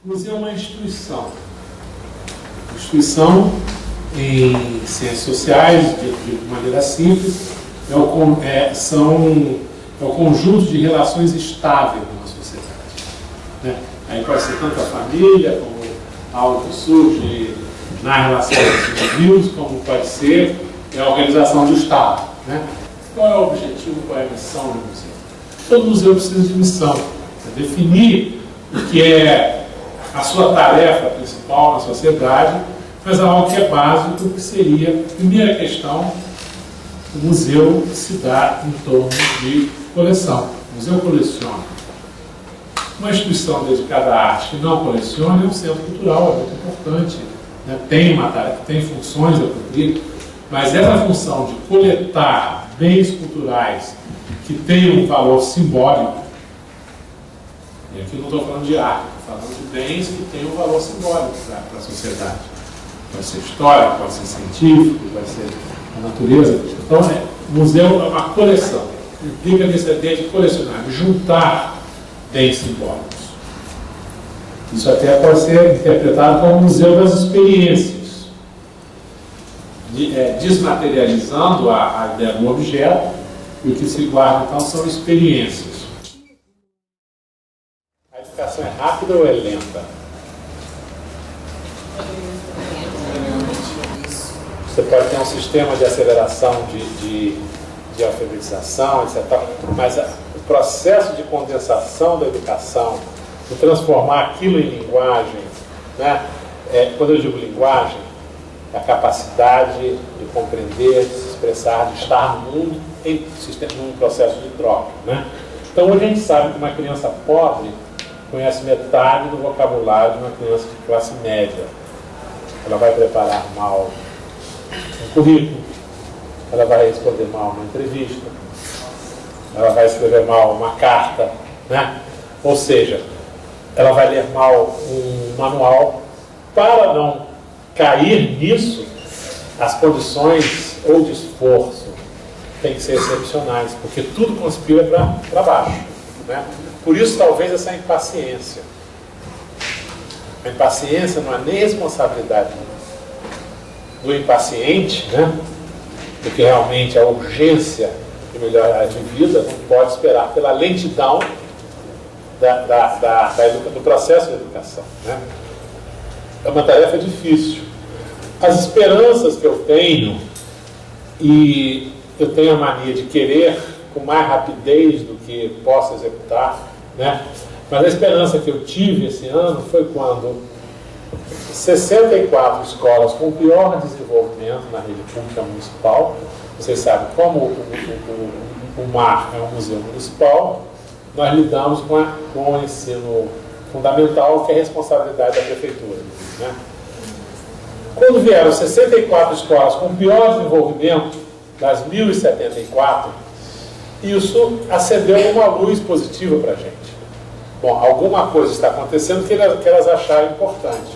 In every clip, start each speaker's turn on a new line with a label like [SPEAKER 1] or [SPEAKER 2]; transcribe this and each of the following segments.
[SPEAKER 1] O museu é uma instituição. Instituição em ciências sociais, de maneira simples, é o conjunto de relações estáveis numa sociedade. Né? Aí pode ser tanto a família, como algo que surge na relação dos indivíduos, como pode ser a organização do Estado. Né? Qual é o objetivo, qual é a missão do museu? Todo museu precisa de missão, é definir o que é a sua tarefa principal na sociedade, mas algo que é básico, que seria, a primeira questão, o museu se dá em torno de coleção. O museu coleciona. Uma instituição dedicada à arte que não coleciona é um centro cultural, é muito importante, né? Tem uma tarefa, tem funções a cumprir, mas essa função de coletar bens culturais que tenham um valor simbólico, e aqui não estou falando de arte, estou falando de bens que tenham um valor simbólico para a sociedade. Pode ser histórico, pode ser científico, pode ser a natureza. Então, o museu é uma coleção. Implica nessa ideia de colecionar, de juntar bens simbólicos. Isso até pode ser interpretado como o museu das experiências, desmaterializando a ideia do objeto, e o que se guarda, então, são experiências. A educação é rápida ou é lenta? Você pode ter um sistema de aceleração de alfabetização, etc. Mas o processo de condensação da educação, de transformar aquilo em linguagem, né? Quando eu digo linguagem, é a capacidade de compreender, de se expressar, de estar no mundo num processo de troca. Né? Então, hoje a gente sabe que uma criança pobre conhece metade do vocabulário de uma criança de classe média. Ela vai preparar mal um currículo, ela vai responder mal uma entrevista, ela vai escrever mal uma carta, né? Ou seja, ela vai ler mal um manual. Para não cair nisso, as condições ou de esforço têm que ser excepcionais, porque tudo conspira para baixo. Né? Por isso, talvez, essa impaciência. A impaciência não é nem responsabilidade do impaciente, né? Porque realmente a urgência de melhorar de vida não pode esperar pela lentidão do processo de educação. Né? É uma tarefa difícil. As esperanças que eu tenho, e eu tenho a mania de querer com mais rapidez do que posso executar, né? Mas a esperança que eu tive esse ano foi quando 64 escolas com pior desenvolvimento na rede pública municipal, vocês sabem, como o MAR é um museu municipal, nós lidamos com o ensino fundamental, que é a responsabilidade da prefeitura. Né? Quando vieram 64 escolas com pior desenvolvimento, das 1.074, isso acendeu uma luz positiva para a gente. Bom, alguma coisa está acontecendo que elas acharam importante.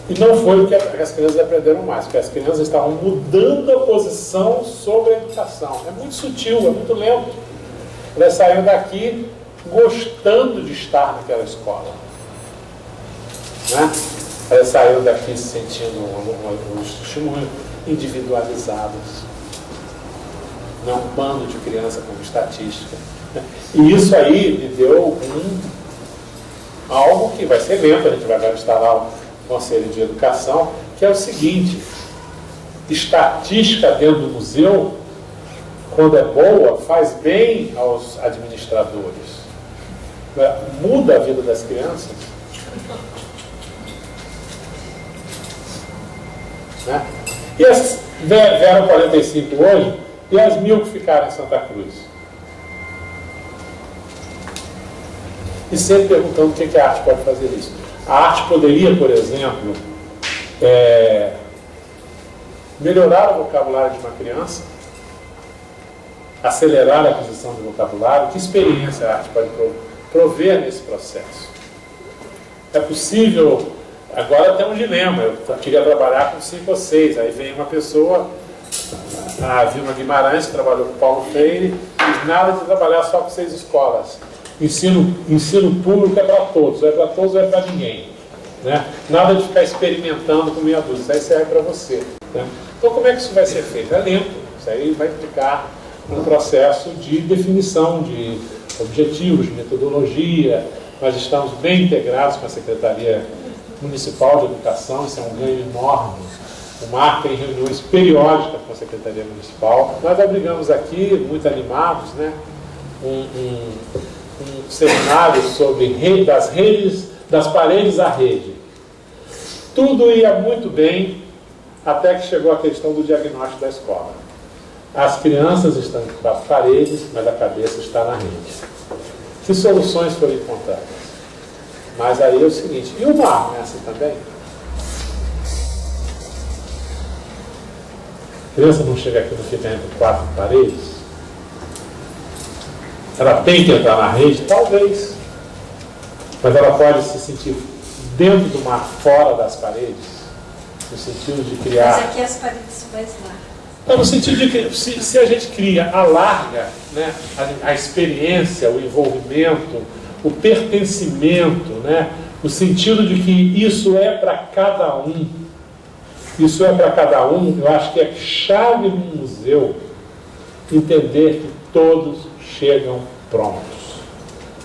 [SPEAKER 1] E não foi o que as crianças aprenderam mais, porque as crianças estavam mudando a posição sobre a educação. É muito sutil, é muito lento. Elas saíram daqui gostando de estar naquela escola. Né? Elas saíram daqui se sentindo um estímulo individualizados. Não um bando de criança como estatística. E isso aí me deu algo que vai ser lento, a gente vai instalar o Conselho de Educação, que é o seguinte: estatística dentro do museu, quando é boa, faz bem aos administradores. Muda a vida das crianças. Né? E as vieram 45 hoje, e as 1.000 que ficaram em Santa Cruz. E sempre perguntando o que a arte pode fazer isso. A arte poderia, por exemplo, melhorar o vocabulário de uma criança, acelerar a aquisição de vocabulário. Que experiência a arte pode prover nesse processo? É possível. Agora tem um dilema. Eu queria trabalhar com 5 ou 6. Aí vem uma pessoa, a Vilma Guimarães, que trabalhou com Paulo Freire, diz nada de trabalhar só com 6 escolas. Ensino público é para todos, ou é para ninguém. né? Nada de ficar experimentando com meia dúzia, isso aí serve para você, né? Então, como é que isso vai ser feito? É lento, isso aí vai implicar um processo de definição de objetivos, de metodologia. Nós estamos bem integrados com a Secretaria Municipal de Educação, isso é um ganho enorme. O MAR tem reuniões periódicas com a Secretaria Municipal. Nós abrigamos aqui, muito animados, né, um seminário sobre das paredes à rede. Tudo ia muito bem até que chegou a questão do diagnóstico da escola. As crianças estão em 4 paredes, mas a cabeça está na rede. Que soluções foram encontradas? Mas aí é o seguinte, e o MAR não é assim também? A criança não chega aqui, não fica entre 4 paredes? Ela tem que entrar na rede? Talvez. Mas ela pode se sentir dentro do mar, fora das paredes, no sentido de criar...
[SPEAKER 2] Mas aqui as paredes são mais largas.
[SPEAKER 1] Então, no sentido de que se a gente cria, alarga, né, a experiência, o envolvimento, o pertencimento, né, o sentido de que isso é para cada um, eu acho que é chave no museu entender que todos chegam prontos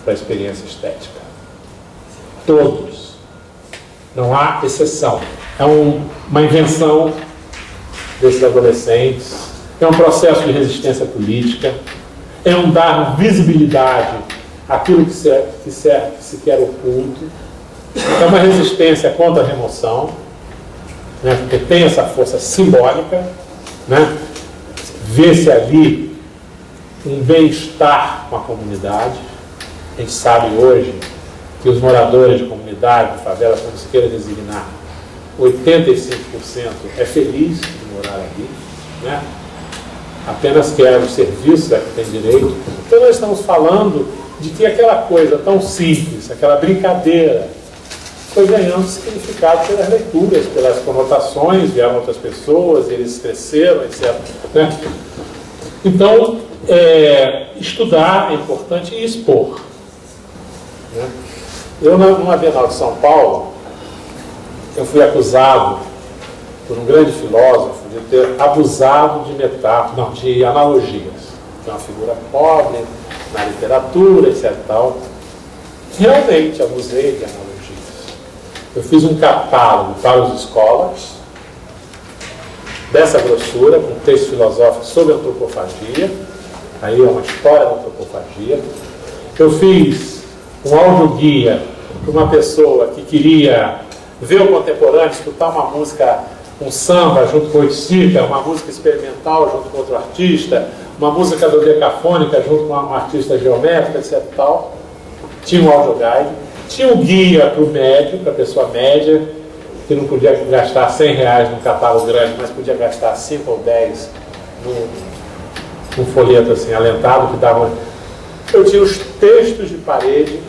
[SPEAKER 1] para a experiência estética. Todos. Não há exceção. É uma invenção desses adolescentes, é um processo de resistência política, é um dar visibilidade àquilo que se quer oculto, é uma resistência contra a remoção, né, porque tem essa força simbólica, né, vê-se ali um bem-estar com a comunidade. A gente sabe hoje que os moradores de comunidade, de favela, como se queira designar, 85% é feliz de morar ali, né? Apenas quer os serviços a que tem direito. Então nós estamos falando de que aquela coisa tão simples, aquela brincadeira, foi ganhando significado pelas leituras, pelas conotações, vieram outras pessoas, eles cresceram, etc., né? Então, estudar é importante e expor, né? Eu, numa Bienal de São Paulo, eu fui acusado por um grande filósofo de ter abusado de analogias. Que é uma figura pobre na literatura, etc. Tal. Realmente abusei de analogias. Eu fiz um catálogo para as escolas, dessa grossura, com texto filosófico sobre antropofagia. Aí é uma história da antropofagia. Eu fiz um audioguia para uma pessoa que queria ver o contemporâneo, escutar uma música, um samba junto com o Oiticica, uma música experimental junto com outro artista, uma música do Decafônica junto com uma artista geométrica, etc. Tal. Tinha um audioguide, tinha um guia para o médio, para a pessoa média, que não podia gastar R$100 num catálogo grande, mas podia gastar 5 ou 10 num folheto assim, alentado, que dava... Eu tinha os textos de parede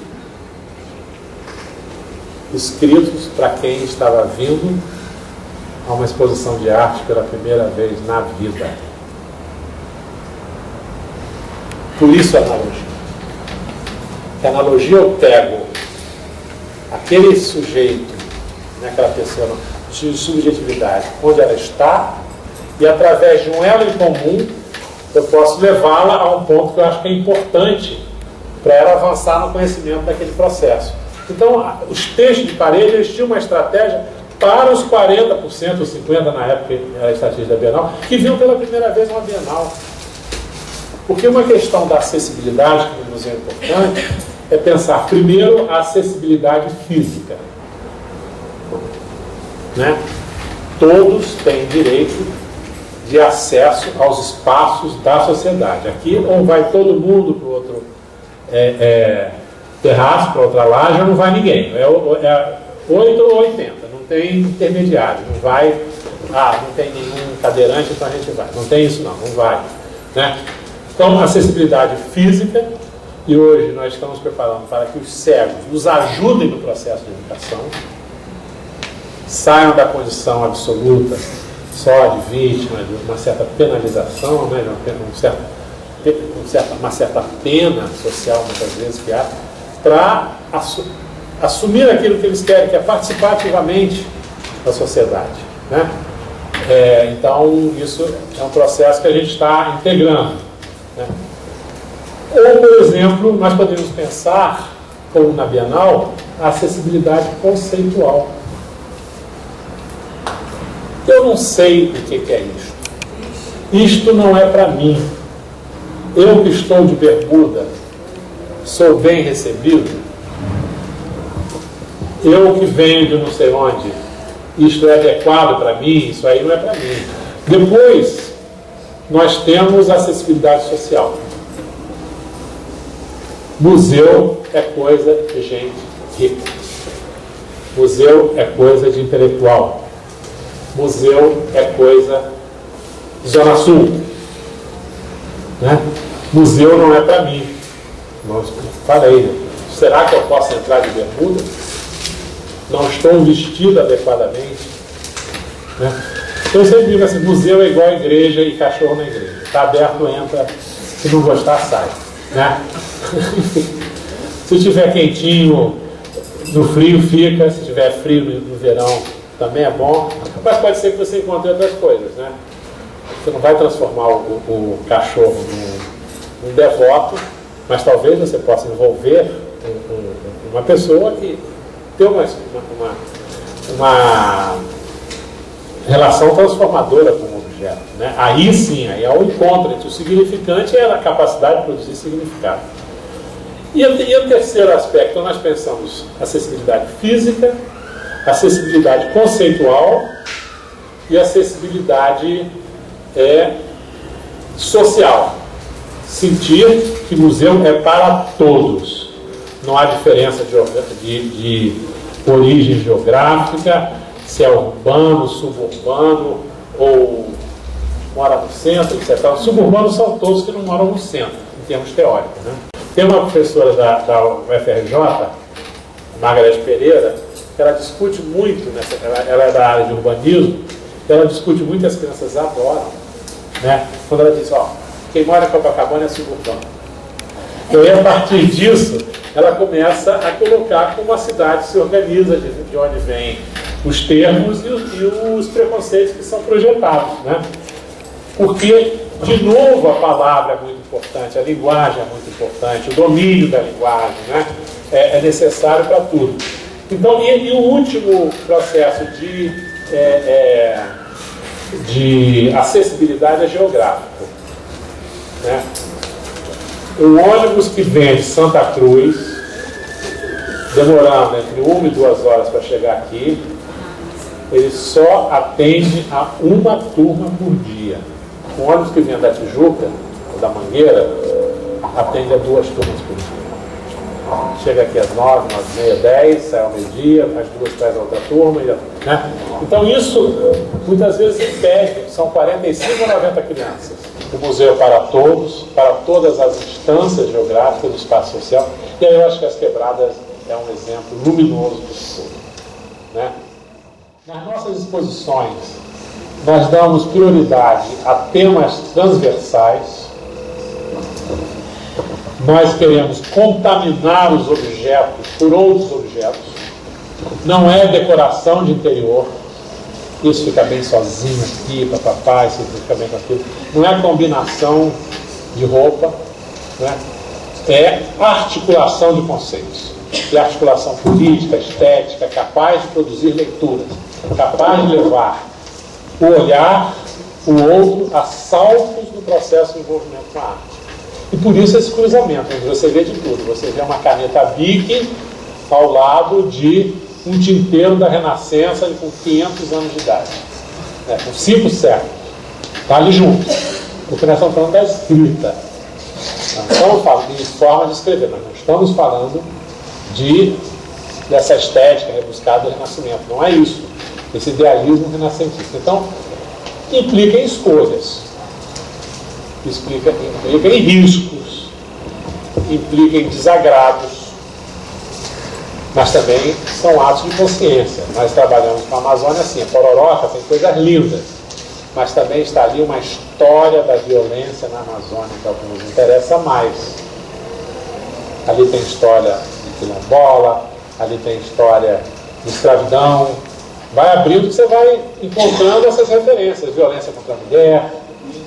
[SPEAKER 1] escritos para quem estava vindo a uma exposição de arte pela primeira vez na vida. Por isso a analogia. Que a analogia eu pego aquele sujeito, né, aquela pessoa de subjetividade, onde ela está, e através de um elo em comum eu posso levá-la a um ponto que eu acho que é importante para ela avançar no conhecimento daquele processo. Então, os textos de parede, eles tinham uma estratégia para os 40%, ou 50% na época, era a estatística da Bienal, que viam pela primeira vez uma Bienal. Porque uma questão da acessibilidade, que no museu é importante, é pensar, primeiro, a acessibilidade física. Né? Todos têm direito de acesso aos espaços da sociedade. Aqui, ou vai todo mundo para o outro terraço, para outra laje, ou não vai ninguém. É 8 ou 80, não tem intermediário. Não vai, não tem nenhum cadeirante, então a gente vai. Não tem isso não vai. Né? Então, acessibilidade física, e hoje nós estamos preparando para que os cegos nos ajudem no processo de educação, saiam da condição absoluta só de vítima, de uma certa penalização, né, uma certa pena social, muitas vezes, que há, para assumir aquilo que eles querem, que é participar ativamente da sociedade, né? Então, isso é um processo que a gente está integrando, né? Ou, por exemplo, nós podemos pensar, como na Bienal, a acessibilidade conceitual. Eu não sei o que é isto. Isto não é para mim. Eu que estou de bermuda, sou bem recebido? Eu que venho de não sei onde, isto é adequado para mim? Isso aí não é para mim. Depois, nós temos a acessibilidade social. Museu é coisa de gente rica. Museu é coisa de intelectual. Museu é coisa de Zona Sul, né? Museu não é para mim. Não falei, né? Será que eu posso entrar de bermuda? Não estou vestido adequadamente, né? Eu sempre digo assim, museu é igual a igreja e cachorro na igreja. Está aberto, entra. Se não gostar, sai, né? Se estiver quentinho no frio, fica. Se estiver frio no verão, também é bom. Mas pode ser que você encontre outras coisas, né? Você não vai transformar o cachorro num devoto, mas talvez você possa envolver uma pessoa que tem uma relação transformadora com o objeto, né? Aí sim, aí é o encontro entre o significante e a capacidade de produzir significado. E o terceiro aspecto, nós pensamos acessibilidade física, acessibilidade conceitual e acessibilidade social. Sentir que museu é para todos. Não há diferença de origem geográfica, se é urbano, suburbano, ou mora no centro, etc. Suburbanos são todos que não moram no centro, em termos teóricos, né? Tem uma professora da UFRJ, Margareth Pereira, que ela discute muito, ela é da área de urbanismo, ela discute muito e as crianças adoram, né? Quando ela diz, quem mora em Copacabana é suburbano. E aí, a partir disso, ela começa a colocar como a cidade se organiza, de onde vêm os termos e os preconceitos que são projetados, né? Porque, de novo, a palavra é muito importante, a linguagem é muito importante, o domínio da linguagem, né? É necessário para tudo. Então, e o último processo de acessibilidade é geográfico, né? O ônibus que vem de Santa Cruz, demorando entre 1 e 2 horas para chegar aqui, ele só atende a uma turma por dia. O ônibus que vem da Tijuca, da Mangueira, atende a 2 turmas por dia. Chega aqui às 9, 9h30, 10, sai ao meio-dia, às 2 traz a outra turma, né? Então isso muitas vezes impede, são 45 ou 90 crianças. O museu para todos, para todas as instâncias geográficas do espaço social, e aí eu acho que as Quebradas é um exemplo luminoso disso tudo, né? Nas nossas exposições, nós damos prioridade a temas transversais. Nós queremos contaminar os objetos por outros objetos. Não é decoração de interior. Isso fica bem sozinho aqui, papapá, isso fica bem com aquilo. Não é combinação de roupa, né? É articulação de conceitos. É articulação política, estética, capaz de produzir leituras, capaz de levar o olhar, o outro, a saltos no processo de envolvimento com a arte. E por isso esse cruzamento, onde você vê de tudo. Você vê uma caneta Bic ao lado de um tinteiro da Renascença com 500 anos de idade, né, com 5 séculos. Está ali junto. Porque nós estamos falando da escrita. Nós estamos falando de forma de escrever, nós não estamos falando dessa estética rebuscada do Renascimento. Não é isso. Esse idealismo renascentista. Então, implica em escolhas. Implica em riscos, implica em desagrados, mas também são atos de consciência. Nós trabalhamos com a Amazônia assim, a Pororoca tem coisas lindas, mas também está ali uma história da violência na Amazônia, que é o que nos interessa mais. Ali tem história de quilombola, ali tem história de escravidão. Vai abrindo que você vai encontrando essas referências, violência contra a mulher,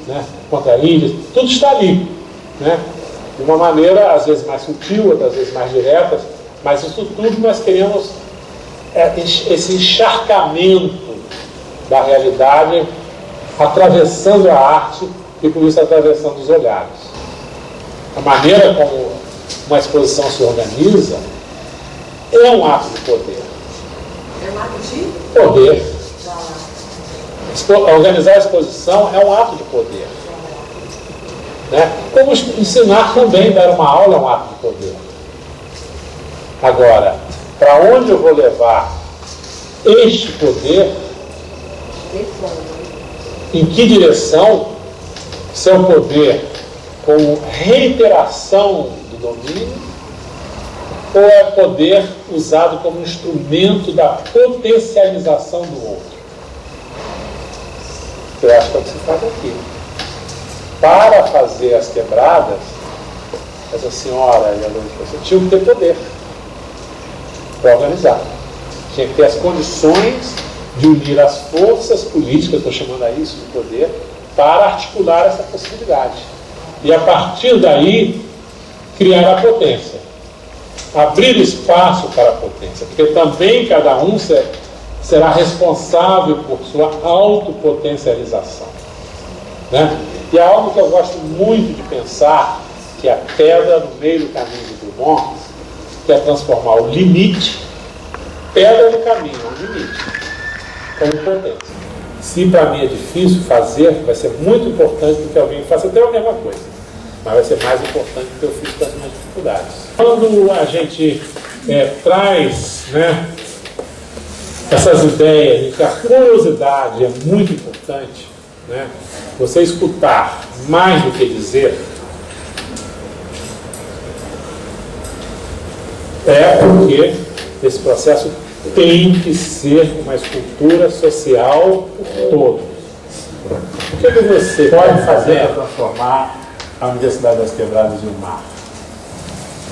[SPEAKER 1] né, contra ilhas, tudo está ali, né, de uma maneira às vezes mais sutil, outras vezes mais direta, mas isso tudo nós queremos esse encharcamento da realidade atravessando a arte e por isso atravessando os olhares. A maneira como uma exposição se organiza é um ato de poder.
[SPEAKER 2] É um ato de
[SPEAKER 1] poder. Organizar a exposição é um ato de poder. Né? Como ensinar também, dar uma aula é um ato de poder. Agora, para onde eu vou levar este poder? Em que direção? Se é o poder como reiteração do domínio, ou é poder usado como instrumento da potencialização do outro? Eu acho que é o que se faz aqui. Para fazer as quebradas, essa senhora e a Lourdes tinham que ter poder para organizar. Tinha que ter as condições de unir as forças políticas, estou chamando a isso de poder, para articular essa possibilidade. E a partir daí, criar a potência. Abrir espaço para a potência, porque também cada um será responsável por sua autopotencialização. Né? E é algo que eu gosto muito de pensar, que é a pedra no meio do caminho de Drummond, que é transformar o limite, pedra no caminho, o limite, como potência. Se para mim é difícil fazer, vai ser muito importante do que alguém faça até a mesma coisa, mas vai ser mais importante do que eu fiz com as minhas dificuldades. Quando a gente traz, né, essas ideias de que a curiosidade é muito importante, né, você escutar mais do que dizer, é porque esse processo tem que ser uma escultura social por todos. O que você pode fazer para transformar a Universidade das Quebradas em um mar?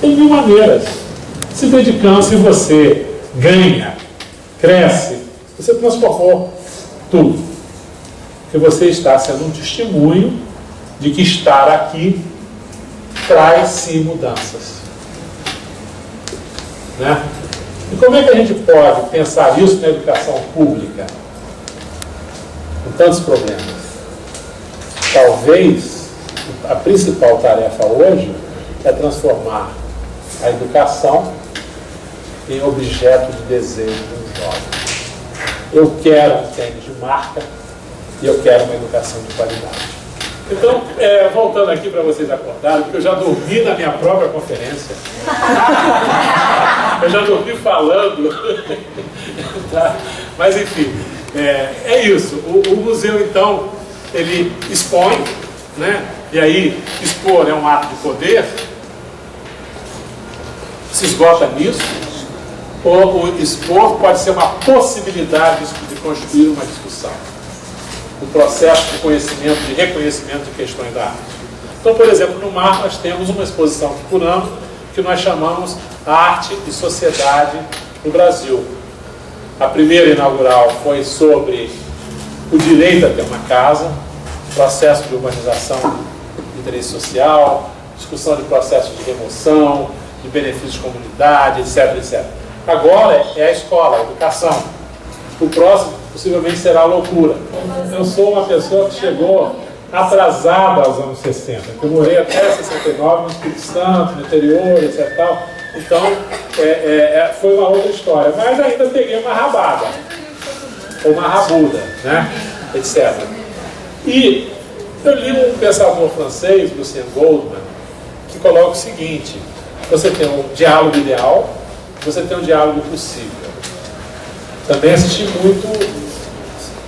[SPEAKER 1] Tem mil maneiras. Se dedicando, se você ganha, cresce, você transformou tudo. Porque você está sendo um testemunho de que estar aqui traz sim mudanças. Né? E como é que a gente pode pensar isso na educação pública? Com tantos problemas. Talvez a principal tarefa hoje é transformar a educação em objeto de desejo dos jovens. Eu quero um tênis de marca e eu quero uma educação de qualidade. Então, voltando aqui para vocês acordarem, porque eu já dormi na minha própria conferência. Eu já dormi falando. Tá? Mas, enfim, é isso. O museu, então, ele expõe, né? E aí, expor é um ato de poder. Se esgota nisso. Ou o expor pode ser uma possibilidade de construir uma discussão. O processo de conhecimento, de reconhecimento de questões da arte. Então, por exemplo, no MAR nós temos uma exposição que por ano que nós chamamos Arte e Sociedade no Brasil. A primeira inaugural foi sobre o direito a ter uma casa, processo de urbanização de interesse social, discussão de processos de remoção, de benefícios de comunidade, etc, etc. Agora é a escola, a educação. O próximo possivelmente será a loucura. Eu sou uma pessoa que chegou atrasada aos anos 60. Eu morei até 69 no Espírito Santo, no interior, etc. Tal. Então, foi uma outra história. Mas ainda peguei uma rabada, ou uma rabuda, né? etc. E eu li um pensador francês, Lucien Goldman, que coloca o seguinte: você tem um diálogo ideal, você tem um diálogo possível. Também assisti muito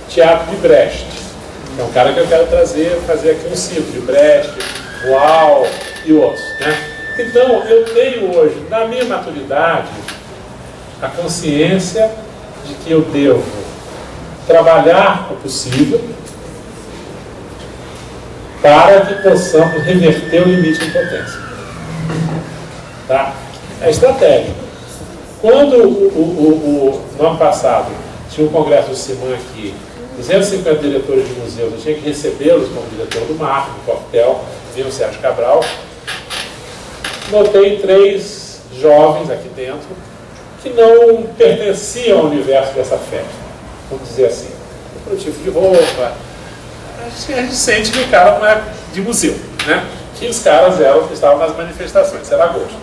[SPEAKER 1] teatro de Brecht. É um cara que eu quero fazer aqui um ciclo de Brecht, Uau e outros. Né? Então, eu tenho hoje, na minha maturidade, a consciência de que eu devo trabalhar o possível para que possamos reverter o limite em potência. Tá? É estratégico. Quando no ano passado tinha um congresso do CIMAN aqui, 250 diretores de museus, eu tinha que recebê-los como diretor do MARC, do coquetel, vinha o Sérgio Cabral. Notei 3 jovens aqui dentro que não pertenciam ao universo dessa festa, vamos dizer assim. Pelo tipo de roupa, a gente sente que o cara não é de museu, né? Que os caras estavam nas manifestações, era agosto.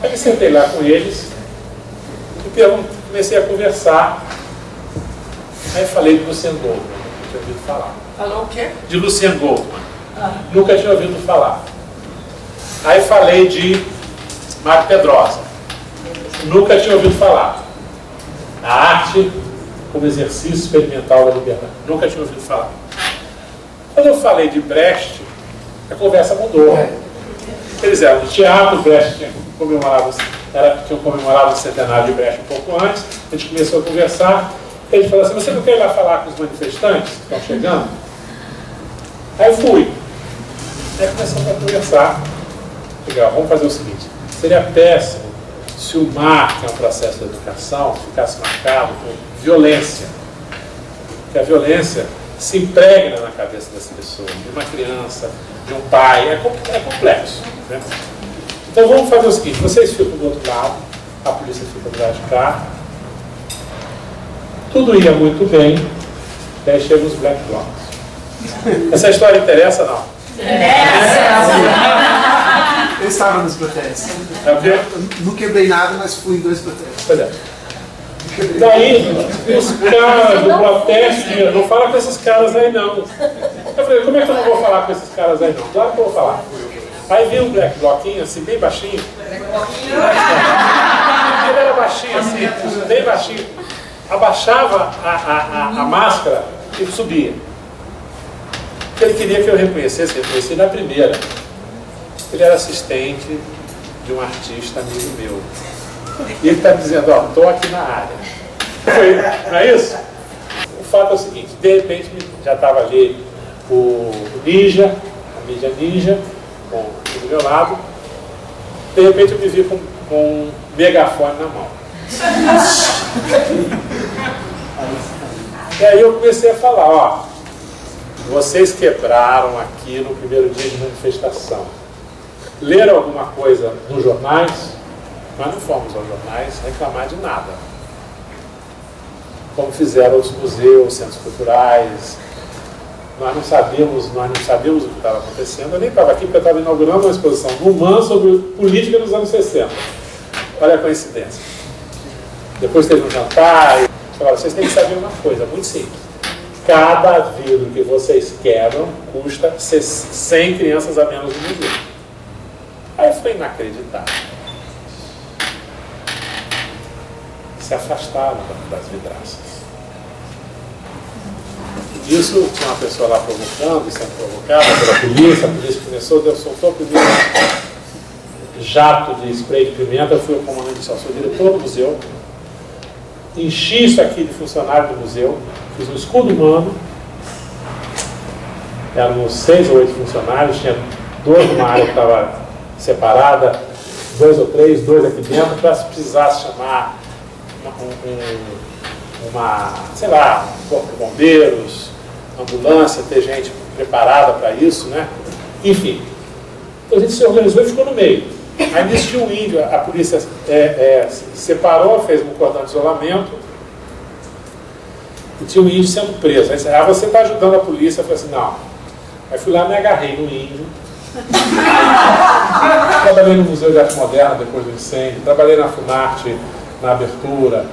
[SPEAKER 1] Aí eu sentei lá com eles e comecei a conversar. Aí falei de Lucien Goldman, nunca tinha ouvido falar.
[SPEAKER 2] Falou o quê?
[SPEAKER 1] De Lucien Goldman, nunca tinha ouvido falar. Aí falei de Mário Pedrosa, nunca tinha ouvido falar. A arte como exercício experimental da liberdade, nunca tinha ouvido falar. Quando eu falei de Brecht, a conversa mudou. Eles eram do teatro, Brecht tinha comemorado o centenário de Brecht um pouco antes, a gente começou a conversar, ele falou assim, você não quer ir lá falar com os manifestantes que estão chegando? Aí eu fui. Aí começamos a conversar. Legal, vamos fazer o seguinte, seria péssimo se o mar, que é um processo de educação, ficasse marcado por violência. Porque a violência se impregna na cabeça das pessoas, de uma criança, de um pai, é complexo. Né? Então vamos fazer o seguinte, vocês ficam do outro lado, a polícia fica do lado de cá, tudo ia muito bem, daí chegam os Black Blocs. Essa história interessa, não?
[SPEAKER 3] Eu estava nos protestos.
[SPEAKER 1] É o quê?
[SPEAKER 3] Não quebrei nada, mas fui em 2 protestos.
[SPEAKER 1] Pois é. Daí, os caras do protesto, não fala com esses caras aí não. Eu falei, como é que eu não vou falar com esses caras aí não? Claro que eu vou falar. Aí veio um Black Bloquinho, assim, bem baixinho. Ele era baixinho, assim, bem baixinho. Abaixava a máscara e subia. Porque ele queria que eu reconheci na primeira. Ele era assistente de um artista amigo meu. E ele está dizendo, ó, estou aqui na área. Não é isso? O fato é o seguinte, de repente já estava ali o Ninja, a mídia Ninja, do meu lado. De repente eu me vi com um megafone na mão. E aí eu comecei a falar, ó, vocês quebraram aqui no primeiro dia de manifestação. Leram alguma coisa nos jornais? Nós não fomos aos jornais reclamar de nada. Como fizeram os museus, centros culturais. Nós não sabíamos o que estava acontecendo. Eu nem estava aqui porque eu estava inaugurando uma exposição no MAN sobre política nos anos 60. Olha a coincidência. Depois teve um jantar e falaram, vocês têm que saber uma coisa, muito simples. Cada vidro que vocês quebram custa 100 crianças a menos no museu. Aí foi inacreditável. Se afastaram das vidraças. Disso, tinha uma pessoa lá provocando, e sendo provocada pela polícia, a polícia começou, soltou o primeiro jato de spray de pimenta, eu fui o comandante, sou diretor do museu, enchi isso aqui de funcionário do museu, fiz um escudo humano, eram 6 ou 8 funcionários, tinha 2 numa área que estava separada, 2 ou 3, 2 aqui dentro, para se precisasse chamar sei lá, um corpo de bombeiros, ambulância, ter gente preparada para isso, né? Enfim. Então a gente se organizou e ficou no meio. Aí nisso tinha um índio, a polícia separou, fez um cordão de isolamento, e tinha um índio sendo preso. Aí disse, você está ajudando a polícia? Eu falei assim, não. Aí fui lá e me agarrei no índio. Trabalhei no Museu de Arte Moderna depois do incêndio, trabalhei na Funarte, na abertura,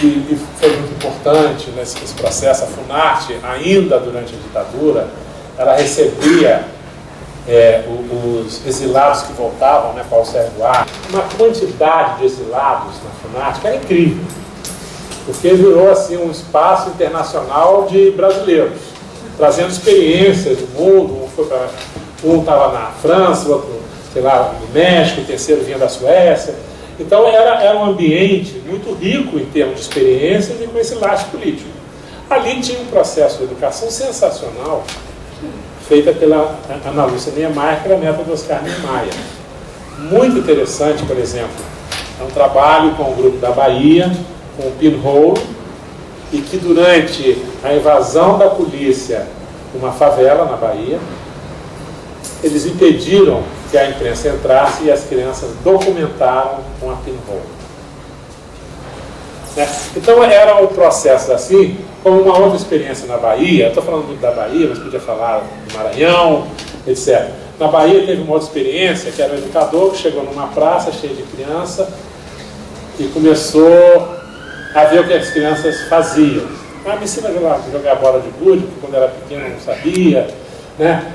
[SPEAKER 1] e foi muito importante nesse processo. A Funarte, ainda durante a ditadura, ela recebia os exilados que voltavam, né, Paulo Sérgio Duarte, uma quantidade de exilados na Funarte que era incrível, porque virou assim um espaço internacional de brasileiros, trazendo experiências do mundo. Um estava na França, o outro, sei lá, no México, o terceiro vinha da Suécia. Então era um ambiente muito rico em termos de experiências e com esse laço político. Ali tinha um processo de educação sensacional, feita pela Ana Lúcia Niemeyer, que era neta do Oscar Niemeyer. Muito interessante, por exemplo, É um trabalho com o grupo da Bahia, com o Pinhole, e que durante a invasão da polícia numa favela na Bahia, eles impediram que a imprensa entrasse e as crianças documentaram com a Pinhole. Então era um processo assim, como uma outra experiência na Bahia. Estou falando muito da Bahia, mas podia falar do Maranhão, etc. Na Bahia teve uma outra experiência, que era um educador que chegou numa praça cheia de criança e começou a ver o que as crianças faziam. Me ensina a jogar bola de gude, porque quando era pequeno eu não sabia, né?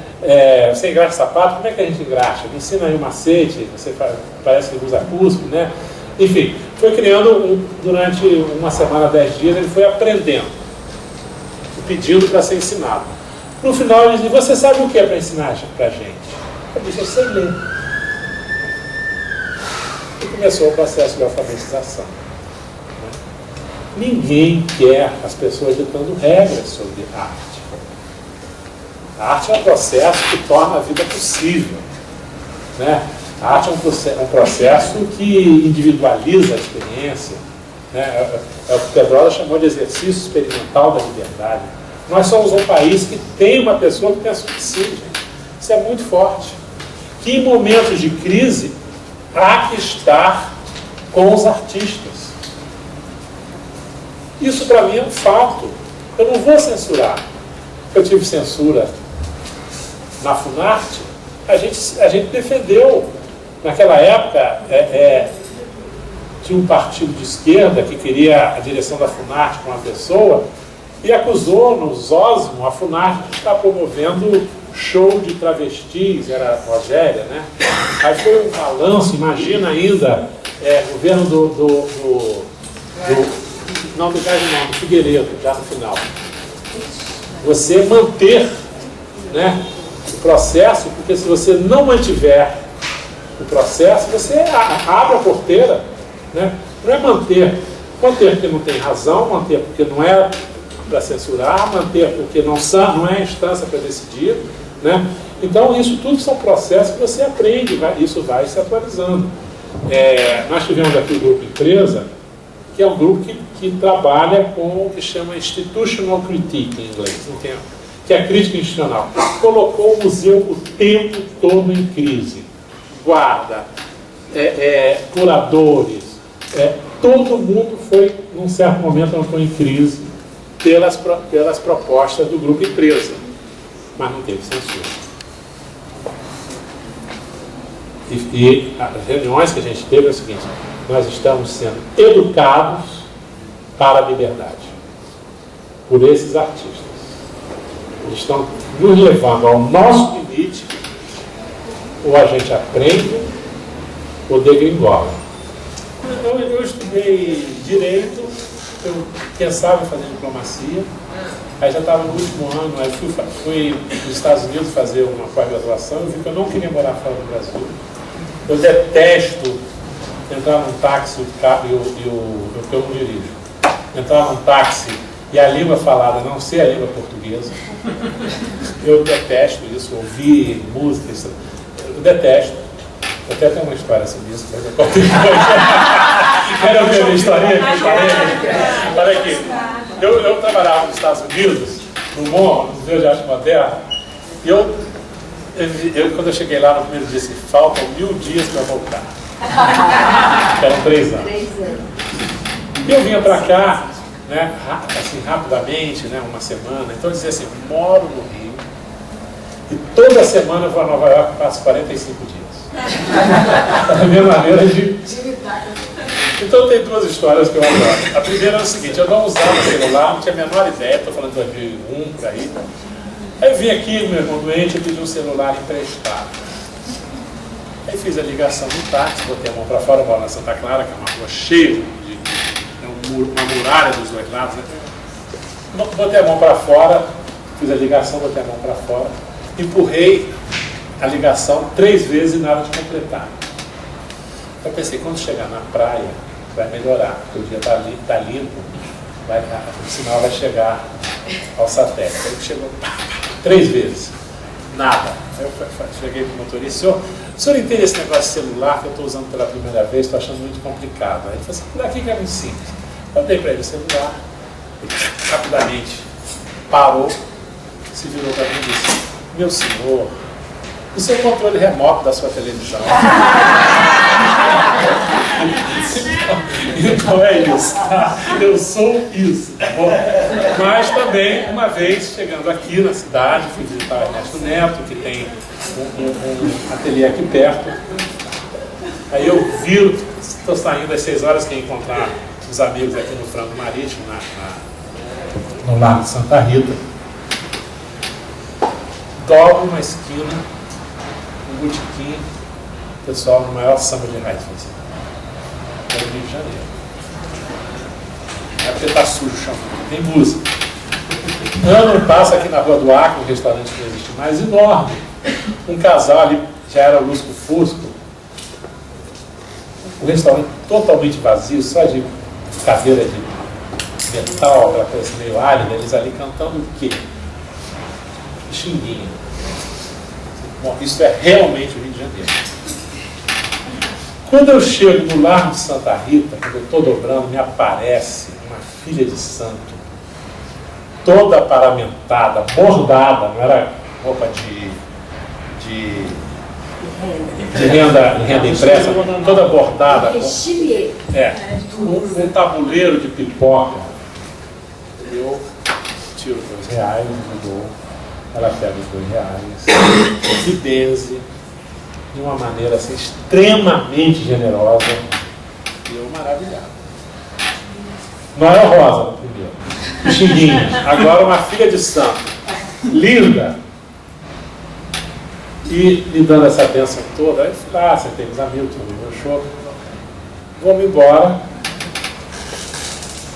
[SPEAKER 1] Você engraxa sapato, como é que a gente engraxa? Me ensina aí um macete, você parece que usa cuspe, né? Enfim, foi criando, durante uma semana, 10 dias, ele foi aprendendo, pedindo para ser ensinado. No final ele disse, você sabe o que é para ensinar para a gente? Eu disse, eu sei ler. E começou o processo de alfabetização. Ninguém quer as pessoas ditando regras sobre arte. A arte é um processo que torna a vida possível, né? A arte é um processo que individualiza a experiência, né? É o que Pedrosa chamou de exercício experimental da liberdade. Nós somos um país que tem uma pessoa que pensa que sim, gente. Isso é muito forte. Que em momentos de crise há que estar com os artistas. Isso para mim é um fato. Eu não vou censurar. Eu tive censura na Funarte, a gente defendeu. Naquela época, tinha um partido de esquerda que queria a direção da Funarte com uma pessoa e acusou no Zósimo a Funarte de estar promovendo show de travestis, era a Rogéria, né? Aí foi um balanço, imagina ainda, governo do Figueiredo, já no final. Você manter, né, o processo, porque se você não mantiver o processo, você abre a porteira, né? Não é manter porque não tem razão, manter porque não é para censurar, manter porque não é a instância para decidir, né? Então isso tudo são processos que você aprende, isso vai se atualizando. Nós tivemos aqui o grupo Empresa, que é um grupo que trabalha com o que chama Institutional Critique em inglês, que é a crítica institucional. Colocou o museu o tempo todo em crise. Guarda, curadores, todo mundo foi, num certo momento, entrou em crise pelas propostas do grupo Empresa, mas não teve censura. E as reuniões que a gente teve é o seguinte: nós estamos sendo educados para a liberdade por esses artistas. Eles estão nos levando ao nosso limite, ou a gente aprende, ou degringola. Eu estudei Direito, eu pensava em fazer diplomacia, aí já estava no último ano, aí fui nos Estados Unidos fazer uma pós-graduação, eu vi que eu não queria morar fora do Brasil. Eu detesto entrar num táxi, eu não dirijo, entrar num táxi e a língua falada não ser a língua portuguesa. Eu detesto isso, ouvir música, isso, eu detesto. Eu até tenho uma história sobre isso, mas eu conto depois. Quero ver a minha historinha? Olha aqui, eu trabalhava nos Estados Unidos, no MoMA, no Museu de Arte Moderna, e quando eu cheguei lá no primeiro dia, disse, faltam 1000 dias para voltar. Eram 3 anos. E eu vinha para cá, né, assim, rapidamente, né, uma semana. Então eu dizia assim, moro no Rio e toda semana eu vou a Nova York e passo 45 dias. A minha maneira de... Então tem 2 histórias que eu adoro. A primeira é o seguinte, eu não usava celular, não tinha a menor ideia, estou falando de 2001, por aí. Aí eu vim aqui, meu irmão doente, eu pedi um celular emprestado. Aí fiz a ligação no táxi, botei a mão para fora, eu moro na Santa Clara, que é uma rua cheia de uma muralha dos 2 lados, né? Botei a mão para fora, fiz a ligação, botei a mão para fora, empurrei a ligação 3 vezes e nada de completar. Eu pensei, quando chegar na praia, vai melhorar, porque o dia está limpo, o sinal vai chegar ao satélite. Aí chegou 3 vezes, nada. Aí eu cheguei para o motorista, senhor, o senhor entende esse negócio de celular que eu estou usando pela primeira vez, estou achando muito complicado. Aí ele falou assim, por aqui que é muito simples. Eu dei para ele o celular, ele rapidamente parou, se virou para mim e disse, meu senhor, o seu controle remoto da sua televisão. Então é isso, tá? Eu sou isso, tá bom? Mas também, uma vez, chegando aqui na cidade, fui visitar o Ernesto Neto, que tem um ateliê aqui perto. Aí eu viro, estou saindo às 6 horas, que ia encontrar os amigos aqui no Frango Marítimo, no Largo de Santa Rita. Dobro uma esquina, um botequim, pessoal, no maior samba de raiz, é o Rio de Janeiro. É porque está sujo o chão, tem música. Ano passa aqui na Rua do Acre, um restaurante que não existe mais, enorme. Um casal ali, já era lusco-fusco. O restaurante totalmente vazio, só de cadeira de metal, aquela coisa meio árida, eles ali cantando o quê? Xinguinha. Bom, isso é realmente o Rio de Janeiro. Quando eu chego no Largo de Santa Rita, quando eu estou dobrando, me aparece uma filha de santo, toda paramentada, bordada, não era roupa de renda impressa, toda bordada, um tabuleiro de pipoca. Eu tiro R$2, me dou, ela pega os R$2 e benze de uma maneira assim, extremamente generosa, e eu maravilhado. Noel Rosa no primeiro, Xinguinha, agora uma filha de santo, linda, e me dando essa bênção toda. Aí eu fui lá, sentei com os amigos, tomei meu show, vamos embora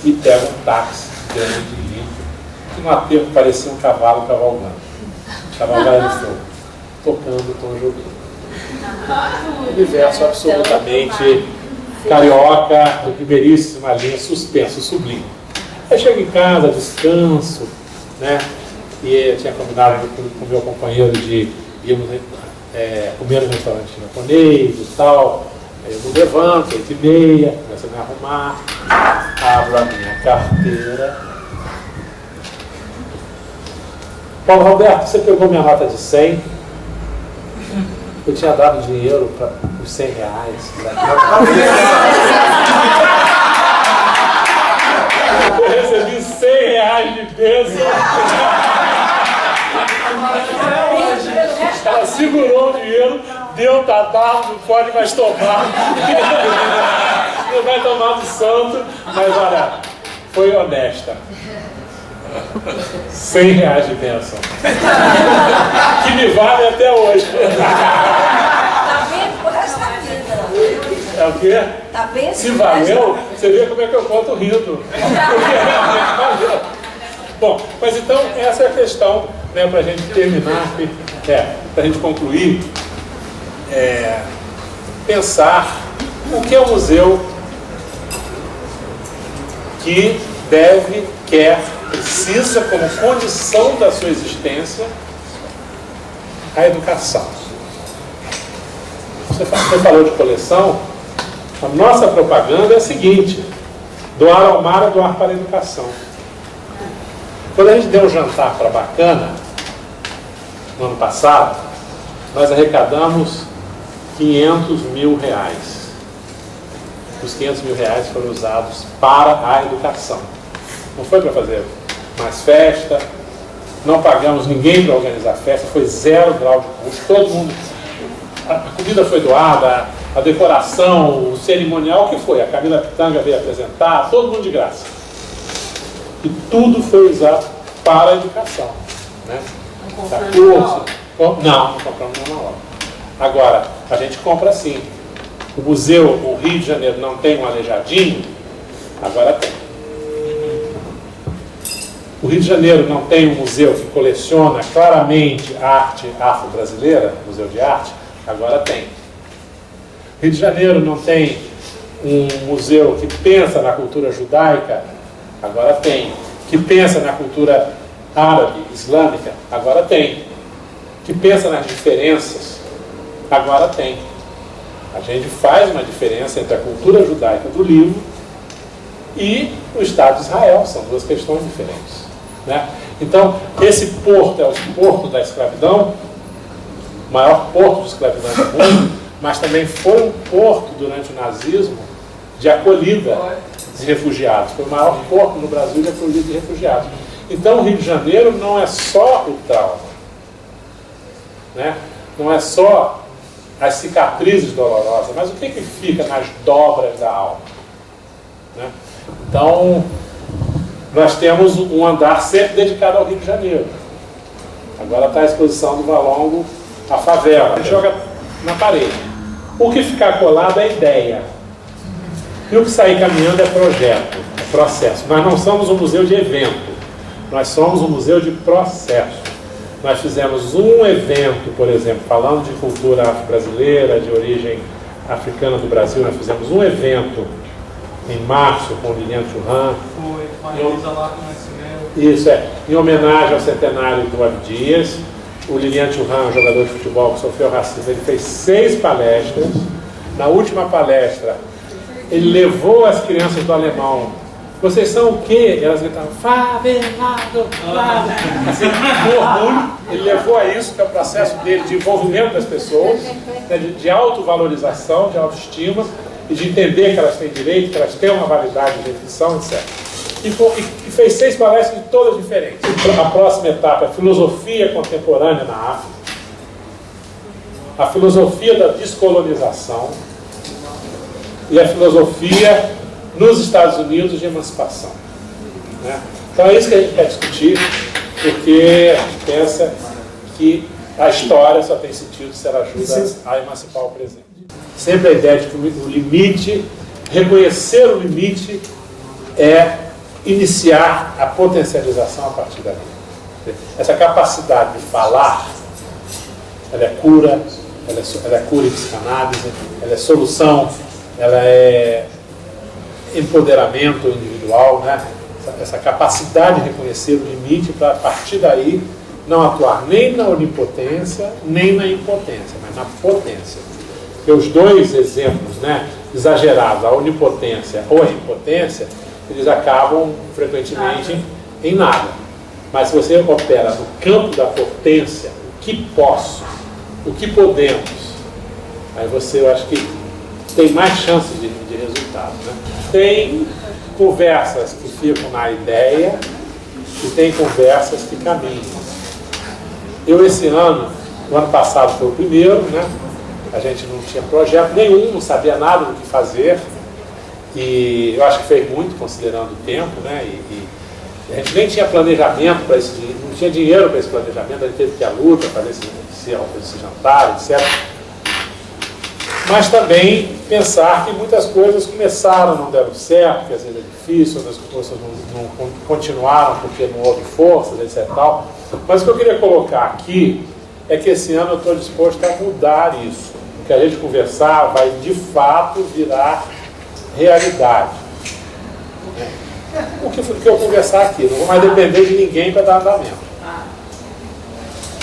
[SPEAKER 1] e pego um táxi grande e limpo, que no aterro parecia um cavalo cavalgando. Cavalgando de fogo, tocando Tom Jobim. Universo absolutamente carioca, de primeiríssima linha, suspenso, sublime. Aí chego em casa, descanso, né? E eu tinha combinado com o meu companheiro de irmos comer no restaurante japonês e tal. Aí eu me levanto, 8h30, começo a me arrumar, abro a minha carteira. Paulo Roberto, você pegou minha nota de 100? Eu tinha dado dinheiro para os R$100. Eu recebi R$100 de bênção. Ela segurou o dinheiro, deu tadar, não pode mais tomar. Não vai tomar do santo, mas olha, foi honesta. R$100 de bênção. Que me vale até hoje.
[SPEAKER 2] Tá vendo por essa vida?
[SPEAKER 1] É o quê?
[SPEAKER 2] Tá vendo?
[SPEAKER 1] Se valeu, você vê como é que eu conto rindo. Bom, mas então essa é a questão, né, para a gente terminar, para a gente concluir, pensar o que é um museu que deve, quer, precisa como condição da sua existência a educação. Você falou de coleção, a nossa propaganda é a seguinte: doar ao mar é doar para a educação. Quando a gente deu um jantar para Bacana, no ano passado, nós arrecadamos R$500 mil. Os R$500 mil foram usados para a educação. Não foi para fazer mais festa, não pagamos ninguém para organizar festa, foi 0 grau de custo, todo mundo, a comida foi doada, a decoração, o cerimonial, o que foi? A Camila Pitanga veio apresentar, todo mundo de graça. E tudo foi usado para a educação. Né? Não compramos nenhuma obra. Agora, a gente compra sim. O museu, o Rio de Janeiro, não tem um Aleijadinho? Agora tem. O Rio de Janeiro não tem um museu que coleciona claramente arte afro-brasileira, museu de arte? Agora tem. O Rio de Janeiro não tem um museu que pensa na cultura judaica? Agora tem. Que pensa na cultura árabe, islâmica? Agora tem. Que pensa nas diferenças Agora tem. A gente faz uma diferença entre a cultura judaica do livro e o Estado de Israel. São duas questões diferentes, né? Então, esse porto é o porto da escravidão, o maior porto de escravidão do mundo, mas também foi um porto durante o nazismo de acolhida de refugiados. Foi o maior porto no Brasil de acolhida de refugiados. Então, o Rio de Janeiro não é só o trauma, né? Não é só as cicatrizes dolorosas, mas o que fica nas dobras da alma, né? Então, nós temos um andar sempre dedicado ao Rio de Janeiro. Agora está a exposição do Valongo, a favela. A gente joga na parede. O que ficar colado é ideia. E o que sair caminhando é projeto, é processo. Nós não somos um museu de evento, nós somos um museu de processo. Nós fizemos um evento, por exemplo, falando de cultura afro-brasileira, de origem africana do Brasil, nós fizemos um evento em março com o Lilian Thuram.
[SPEAKER 3] Foi, com a Elisa lá com esse
[SPEAKER 1] Isso, em homenagem ao centenário do Abdias. O Lilian Thuram, um jogador de futebol que sofreu racismo, ele fez 6 palestras. Na última palestra, ele levou as crianças do alemão. Vocês são o quê? Elas gritavam, favelado, assim, com orgulho. Ele levou a isso, que é o processo dele de envolvimento das pessoas, né, de autovalorização, de autoestima, e de entender que elas têm direito, que elas têm uma validade de definição, etc. E fez 6 palestras de todas diferentes. A próxima etapa é filosofia contemporânea na África, a filosofia da descolonização e a filosofia nos Estados Unidos de emancipação, né? Então é isso que a gente quer discutir, porque a gente pensa que a história só tem sentido se ela ajuda a emancipar o presente. Sempre a ideia de que o limite, reconhecer o limite é iniciar a potencialização a partir dali. Essa capacidade de falar, ela é cura, ela é cura em psicanálise, ela é solução, ela é empoderamento individual, né? Essa capacidade de reconhecer o limite para, a partir daí, não atuar nem na onipotência, nem na impotência, mas na potência. Porque os dois exemplos, né, exagerados, a onipotência ou a impotência, eles acabam frequentemente em nada. Mas se você opera no campo da potência, o que posso, o que podemos, aí você, eu acho que tem mais chances de resultado, né? Tem conversas que ficam na ideia e tem conversas que caminham. Eu, esse ano, no ano passado foi o primeiro, né? A gente não tinha projeto nenhum, não sabia nada do que fazer, e eu acho que fez muito considerando o tempo, né? E a gente nem tinha planejamento para esse dinheiro, não tinha dinheiro para esse planejamento, a gente teve que ir à luta, fazer esse jantar, etc. Mas também pensar que muitas coisas começaram, não deram certo, porque às vezes é difícil, outras coisas não continuaram porque não houve forças, etc. Tal. Mas o que eu queria colocar aqui é que esse ano eu estou disposto a mudar isso. O que a gente conversar vai de fato virar realidade. O que eu conversar aqui, não vou mais depender de ninguém para dar andamento.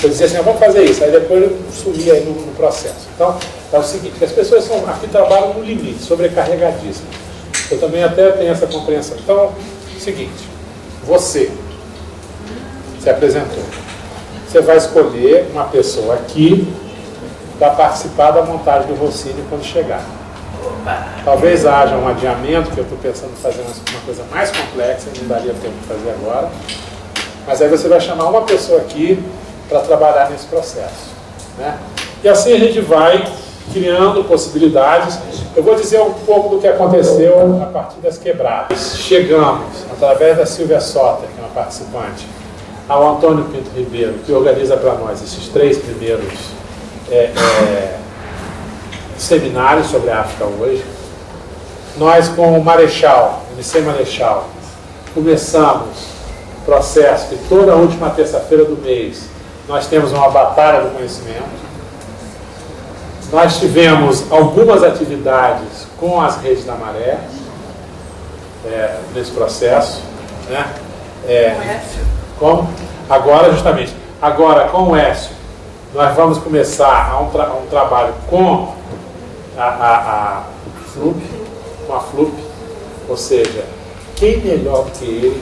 [SPEAKER 1] Eu dizer assim, vamos fazer isso, aí depois eu sumir aí no processo. Então, é o seguinte, que as pessoas aqui trabalham no limite, sobrecarregadíssimas. Eu também até tenho essa compreensão. Então, é o seguinte, você se apresentou. Você vai escolher uma pessoa aqui para participar da montagem do Rossini quando chegar. Talvez haja um adiamento, que eu estou pensando em fazer uma coisa mais complexa, não daria tempo de fazer agora. Mas aí você vai chamar uma pessoa aqui para trabalhar nesse processo, né? E assim a gente vai criando possibilidades. Eu vou dizer um pouco do que aconteceu a partir das quebradas. Chegamos, através da Silvia Soter, que é uma participante, ao Antônio Pinto Ribeiro, que organiza para nós esses 3 primeiros seminários sobre a África hoje. Nós, com o Marechal, MC Marechal, começamos o processo que toda a última terça-feira do mês nós temos uma batalha do conhecimento. Nós tivemos algumas atividades com as redes da Maré nesse processo, né? Como? Agora, justamente, agora com o Écio, nós vamos começar um trabalho com a FLUP, ou seja, quem melhor do que ele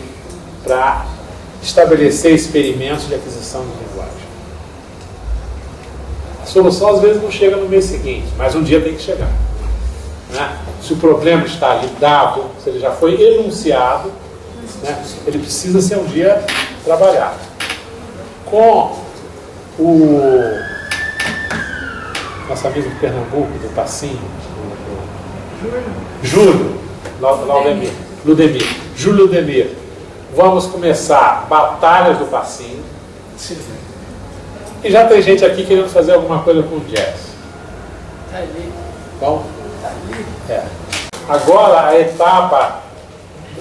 [SPEAKER 1] para estabelecer experimentos de aquisição de linguagem. A solução às vezes não chega no mês seguinte, mas um dia tem que chegar. Né? Se o problema está ali dado, se ele já foi enunciado, né, ele precisa ser um dia trabalhado. Com o nosso amigo de Pernambuco, do Passinho, Júlio Ludemir, vamos começar Batalhas do Passinho. E já tem gente aqui querendo fazer alguma coisa com jazz.
[SPEAKER 2] Tá ali.
[SPEAKER 1] Bom?
[SPEAKER 2] Tá ali.
[SPEAKER 1] É. Agora a etapa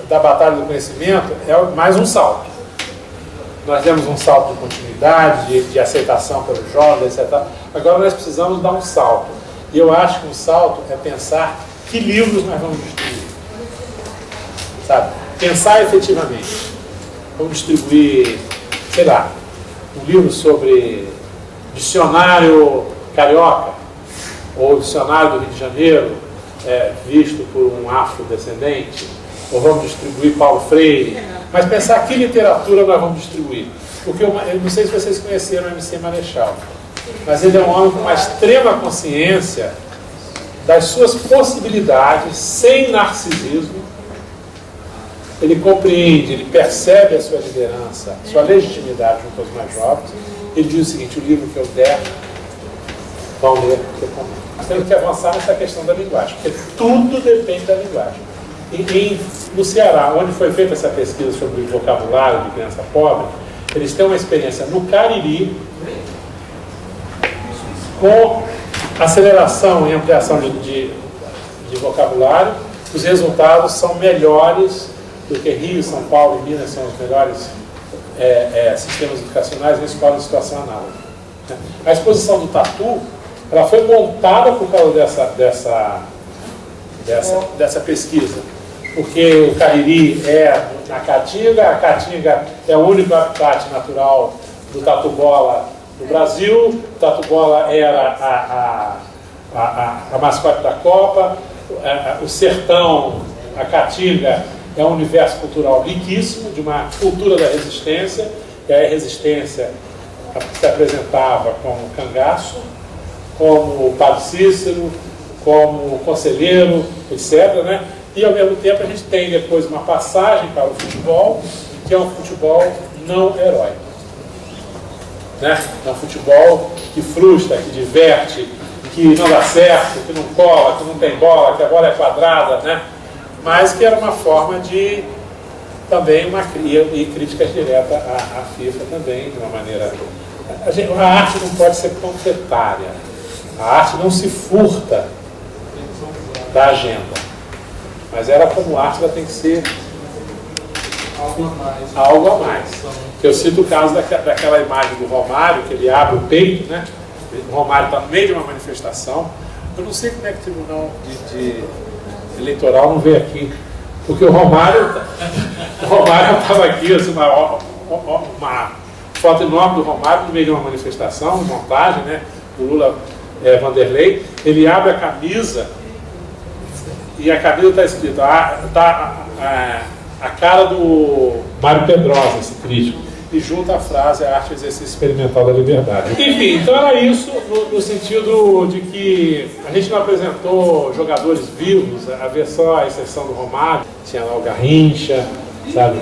[SPEAKER 1] da Batalha do Conhecimento é mais um salto. Nós demos um salto de continuidade, de aceitação pelos jovens, etc. Agora nós precisamos dar um salto. E eu acho que um salto é pensar que livros nós vamos distribuir. Sabe? Pensar efetivamente. Vamos distribuir, sei lá, um livro sobre dicionário carioca, ou dicionário do Rio de Janeiro, visto por um afrodescendente, ou vamos distribuir Paulo Freire, mas pensar que literatura nós vamos distribuir. Porque eu não sei se vocês conheceram o MC Marechal, mas ele é um homem com uma extrema consciência das suas possibilidades, sem narcisismo. Ele compreende, ele percebe a sua liderança, sua legitimidade junto aos mais jovens. Ele diz o seguinte: o livro que eu der, vão ler porque eu comento. Nós temos que avançar nessa questão da linguagem, porque tudo depende da linguagem. No Ceará, onde foi feita essa pesquisa sobre o vocabulário de criança pobre, eles têm uma experiência no Cariri com aceleração e ampliação de vocabulário. Os resultados são melhores do que Rio, São Paulo e Minas são os melhores sistemas educacionais em escolas de situação análoga. A exposição do Tatu, ela foi montada por causa dessa pesquisa, porque o Cariri é na Caatinga, a Caatinga é o único habitat natural do tatu-bola no Brasil, o tatu-bola era a mascote da Copa, o sertão, a Caatinga, é um universo cultural riquíssimo, de uma cultura da resistência, e a resistência se apresentava como cangaço, como Padre Cícero, como conselheiro, etc., né? E ao mesmo tempo a gente tem depois uma passagem para o futebol, que é um futebol não heróico. Né? É um futebol que frustra, que diverte, que não dá certo, que não cola, que não tem bola, que a bola é quadrada, né? Mas que era uma forma de também e críticas diretas à FIFA também, de uma maneira... A arte não pode ser panfletária. A arte não se furta da agenda. Mas ela, como arte, ela tem que ser algo a mais. Eu cito o caso daquela imagem do Romário, que ele abre o peito, né? O Romário está no meio de uma manifestação. Eu não sei como é que o Tribunal de Eleitoral não veio aqui. Porque o Romário estava aqui, assim, uma foto enorme do Romário no meio de uma manifestação, montagem, né? O Lula Vanderlei. Ele abre a camisa e a camisa está escrito a cara do Mário Pedrosa, esse crítico, e junta a frase: a arte é exercício experimental da liberdade. Enfim, então era isso no sentido de que a gente não apresentou jogadores vivos, a ver só a exceção do Romário, tinha lá o Garrincha, sabe?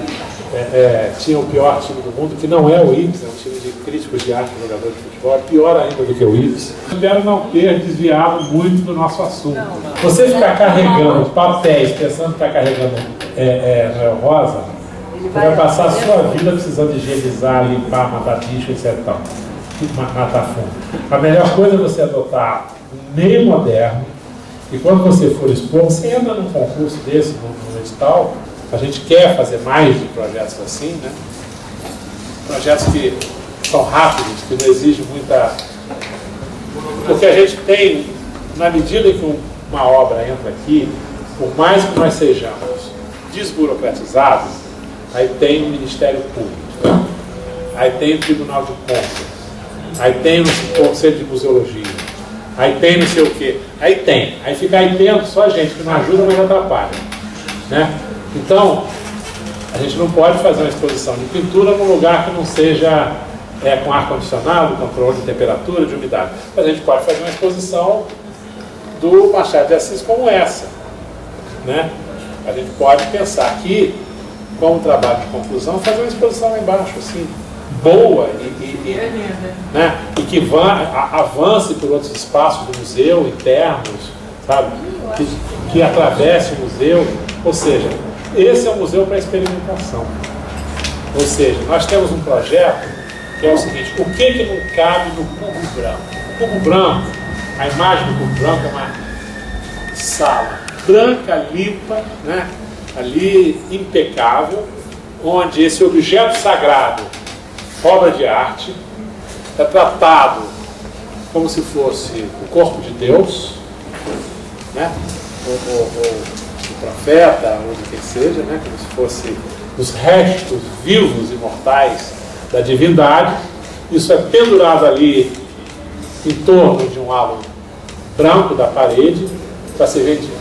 [SPEAKER 1] Tinha o pior time do mundo, que não é o Ibis, é um time de críticos de arte, jogadores de futebol, é pior ainda do que o Ibis. Espero não ter desviado muito do nosso assunto. Você ficar carregando papéis, pensando que está carregando Noel Rosa, você vai passar a sua vida precisando higienizar, limpar, matar bicho, etc. Matar fundo. A melhor coisa é você adotar um meio moderno, e quando você for expor, você entra num concurso desse, no edital. A gente quer fazer mais de projetos assim, né? Projetos que são rápidos, que não exigem muita... Porque a gente tem, na medida que uma obra entra aqui, por mais que nós sejamos desburocratizados, aí tem o Ministério Público, né? Aí tem o Tribunal de Contas, aí tem no conselho de museologia, aí tem não sei o quê, aí tem. Aí fica aí dentro só gente que não ajuda, mas atrapalha. Né? Então, a gente não pode fazer uma exposição de pintura num lugar que não seja com ar-condicionado, controle de temperatura, de umidade. Mas a gente pode fazer uma exposição do Machado de Assis como essa. Né? A gente pode pensar aqui, como trabalho de conclusão, fazer uma exposição lá embaixo, assim, boa né? E que avance por outros espaços do museu, internos, sabe? Que atravesse o museu. Ou seja, esse é um museu para experimentação. Ou seja, nós temos um projeto que é o seguinte: o que não cabe no cubo branco? O cubo branco, a imagem do cubo branco é uma sala branca, limpa, né? Ali impecável, onde esse objeto sagrado, obra de arte, é tratado como se fosse o corpo de Deus, né? O profeta, ou de quem seja, né? Como se fosse os restos vivos e mortais da divindade. Isso é pendurado ali em torno de um halo branco da parede para ser vendido.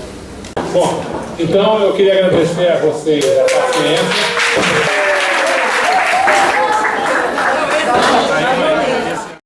[SPEAKER 1] Bom, então eu queria agradecer a vocês a paciência.